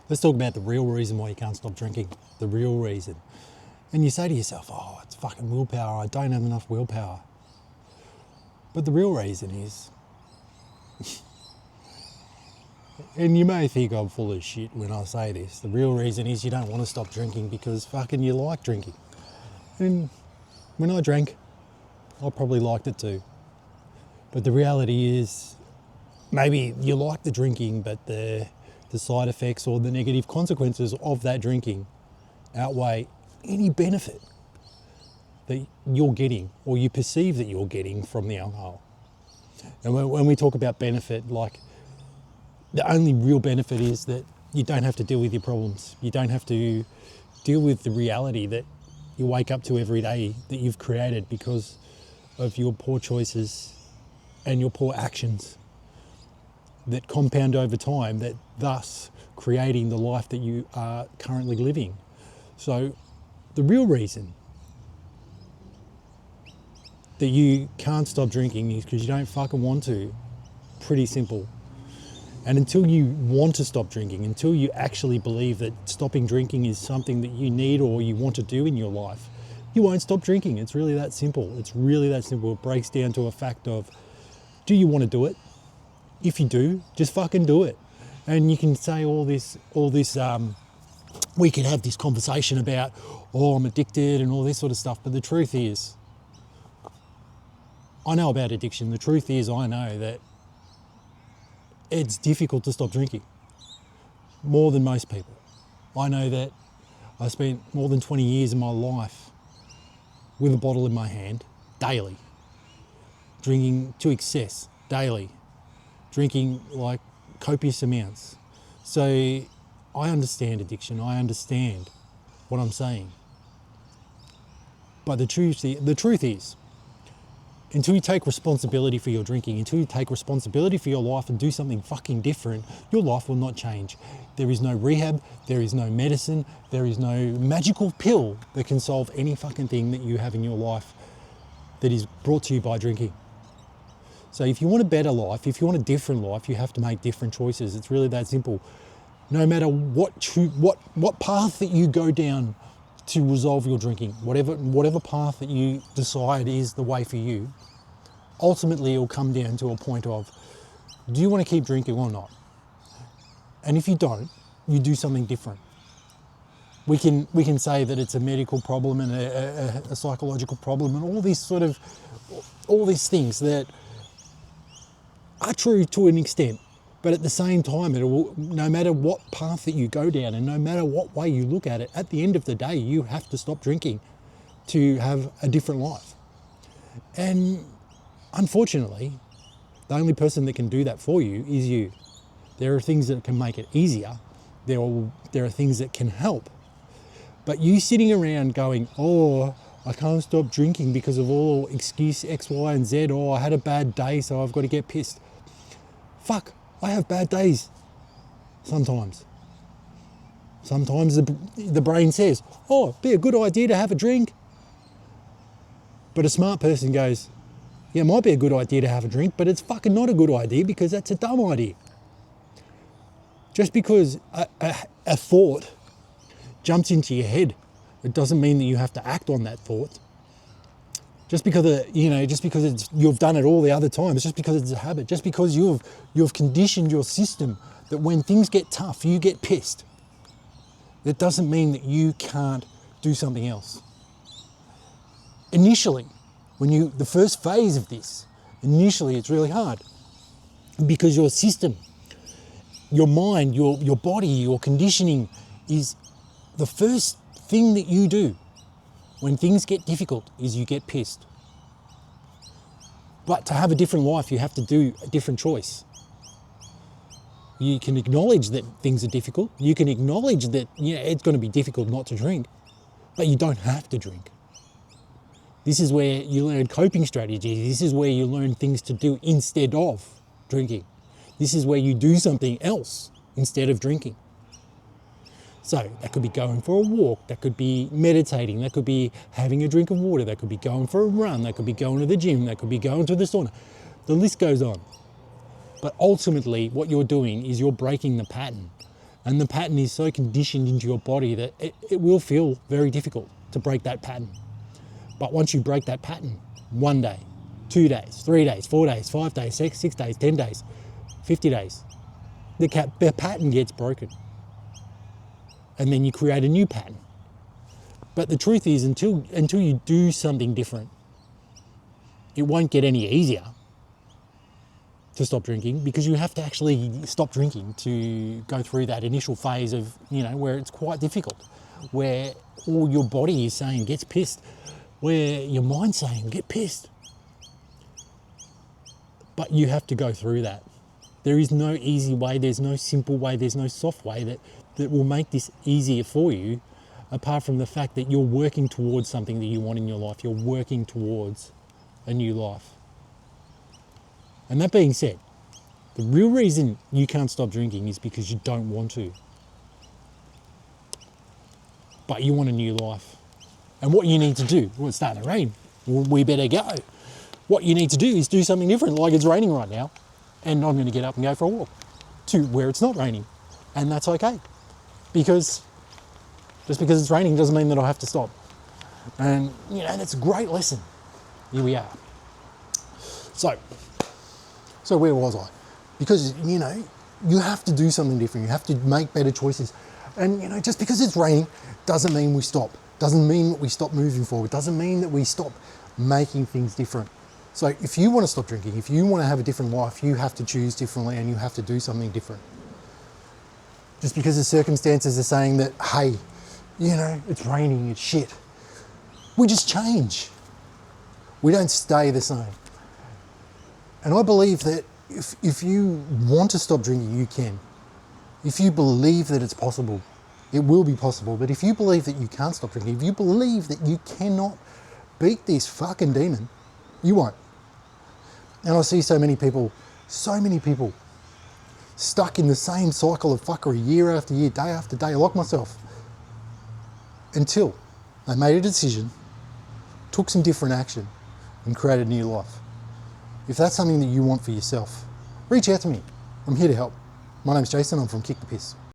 Let's talk about the real reason why you can't stop drinking. The real reason. And you say to yourself, oh, it's fucking willpower. I don't have enough willpower. But the real reason is, and you may think I'm full of shit when I say this, the real reason is you don't want to stop drinking because fucking you like drinking. And when I drank, I probably liked it too. But the reality is, maybe you like the drinking, but the side effects or the negative consequences of that drinking outweigh any benefit that you're getting or you perceive that you're getting from the alcohol. And when we talk about benefit, like the only real benefit is that you don't have to deal with your problems. You don't have to deal with the reality that you wake up to every day that you've created because of your poor choices and your poor actions that compound over time, that thus creating the life that you are currently living. So the real reason that you can't stop drinking is because you don't fucking want to. Pretty simple. And until you want to stop drinking, until you actually believe that stopping drinking is something that you need or you want to do in your life, you won't stop drinking. It's really that simple. It's really that simple. It breaks down to a fact of, do you want to do it? If you do, just fucking do it. And you can say all this, we can have this conversation about, oh, I'm addicted and all this sort of stuff. But the truth is, I know about addiction. The truth is, I know that it's difficult to stop drinking more than most people. I know that I spent more than 20 years of my life with a bottle in my hand daily, drinking to excess daily, drinking like copious amounts. So I understand addiction. I understand what I'm saying. But the truth is, until you take responsibility for your drinking, until you take responsibility for your life and do something fucking different, your life will not change. There is no rehab, there is no medicine, there is no magical pill that can solve any fucking thing that you have in your life that is brought to you by drinking. So if you want a better life, if you want a different life, you have to make different choices. It's really that simple. No matter what path that you go down to resolve your drinking, whatever path that you decide is the way for you, ultimately it'll come down to a point of, do you want to keep drinking or not? And if you don't, you do something different. We can say that it's a medical problem and a psychological problem and all these things that are true to an extent. But at the same time, no matter what path that you go down and no matter what way you look at it, at the end of the day, you have to stop drinking to have a different life. And unfortunately, the only person that can do that for you is you. There are things that can make it easier. There are things that can help. But you sitting around going, oh, I can't stop drinking because of all excuse X, Y, and Z. Oh, I had a bad day, so I've got to get pissed. Fuck. I have bad days sometimes. Sometimes the brain says, oh, it'd be a good idea to have a drink. But a smart person goes, yeah, it might be a good idea to have a drink, but it's fucking not a good idea because that's a dumb idea. Just because a thought jumps into your head, it doesn't mean that you have to act on that thought. Just because you've done it all the other time, it's just because it's a habit. Just because you've conditioned your system that when things get tough, you get pissed. That doesn't mean that you can't do something else. Initially, the first phase of this, initially it's really hard because your system, your mind, your body, your conditioning is the first thing that you do. When things get difficult is you get pissed. But to have a different life, you have to do a different choice. You can acknowledge that things are difficult. You can acknowledge that it's going to be difficult not to drink, but you don't have to drink. This is where you learn coping strategies. This is where you learn things to do instead of drinking. This is where you do something else instead of drinking. So that could be going for a walk, that could be meditating, that could be having a drink of water, that could be going for a run, that could be going to the gym, that could be going to the sauna. The list goes on. But ultimately what you're doing is you're breaking the pattern And the pattern is so conditioned into your body that it will feel very difficult to break that pattern. But once you break that pattern, 1 day, 2 days, 3 days, 4 days, 5 days, 6 days, 10 days, 50 days, the pattern gets broken. And then you create a new pattern. But the truth is, until you do something different, it won't get any easier to stop drinking, because you have to actually stop drinking to go through that initial phase of, where it's quite difficult, where all your body is saying, gets pissed, where your mind's saying, get pissed. But you have to go through that. There is no easy way, there's no simple way, there's no soft way that will make this easier for you, apart from the fact that you're working towards something that you want in your life. You're working towards a new life. And that being said, the real reason you can't stop drinking is because you don't want to. But you want a new life. And what you need to do, well, it's starting to rain, we better go. What you need to do is do something different, like it's raining right now, and I'm going to get up and go for a walk to where it's not raining. And that's okay. Because just because it's raining doesn't mean that I have to stop. And, that's a great lesson. Here we are. So where was I? Because, you have to do something different. You have to make better choices. And, just because it's raining doesn't mean we stop. Doesn't mean that we stop moving forward. Doesn't mean that we stop making things different. So if you want to stop drinking, if you want to have a different life, you have to choose differently and you have to do something different. Just because the circumstances are saying that, hey, it's raining, it's shit. We just change. We don't stay the same. And I believe that if you want to stop drinking, you can. If you believe that it's possible, it will be possible. But if you believe that you can't stop drinking, if you believe that you cannot beat this fucking demon, you won't. And I see so many people stuck in the same cycle of fuckery year after year, day after day, like myself, until they made a decision, took some different action, and created a new life. If that's something that you want for yourself, reach out to me. I'm here to help. My name's Jason. I'm from Kick the Piss.